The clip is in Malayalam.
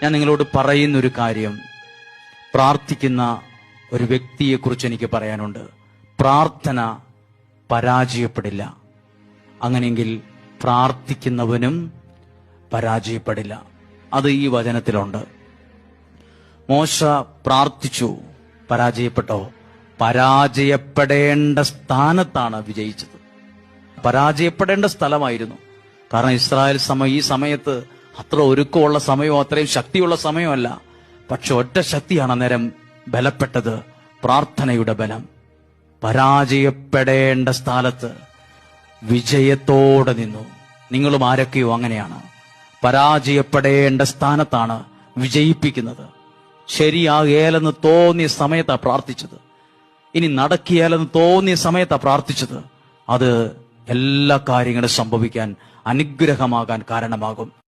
ഞാൻ നിങ്ങളോട് പറയുന്നൊരു കാര്യം, പ്രാർത്ഥിക്കുന്ന ഒരു വ്യക്തിയെക്കുറിച്ച് എനിക്ക് പറയാനുണ്ട്. പ്രാർത്ഥന പരാജയപ്പെടില്ല. അങ്ങനെയെങ്കിൽ പ്രാർത്ഥിക്കുന്നവനും പരാജയപ്പെടില്ല. അത് ഈ വചനത്തിലുണ്ട്. മോശ പ്രാർത്ഥിച്ചു, പരാജയപ്പെട്ടോ? പരാജയപ്പെടേണ്ട സ്ഥാനത്താണ് വിജയിച്ചത്. പരാജയപ്പെടേണ്ട സ്ഥലമായിരുന്നു. കാരണം ഇസ്രായേൽ ഈ സമയത്ത് അത്ര ഒരുക്കമുള്ള സമയമോ അത്രയും ശക്തിയുള്ള സമയമല്ല. പക്ഷെ ഒറ്റ ശക്തിയാണ് അന്നേരം ബലപ്പെട്ടത്, പ്രാർത്ഥനയുടെ ബലം. പരാജയപ്പെടേണ്ട സ്ഥലത്ത് വിജയത്തോടെ നിന്നു. നിങ്ങളും ആരൊക്കെയോ അങ്ങനെയാണ്. പരാജയപ്പെടേണ്ട സ്ഥാനത്താണ് വിജയിപ്പിക്കുന്നത്. ശരിയാകേലെന്ന് തോന്നിയ സമയത്താണ് പ്രാർത്ഥിച്ചത്. ഇനി നടക്കിയാലെന്ന് തോന്നിയ സമയത്താണ് പ്രാർത്ഥിച്ചത്. അത് എല്ലാ കാര്യങ്ങളും സംഭവിക്കാൻ, അനുഗ്രഹമാകാൻ കാരണമാകും.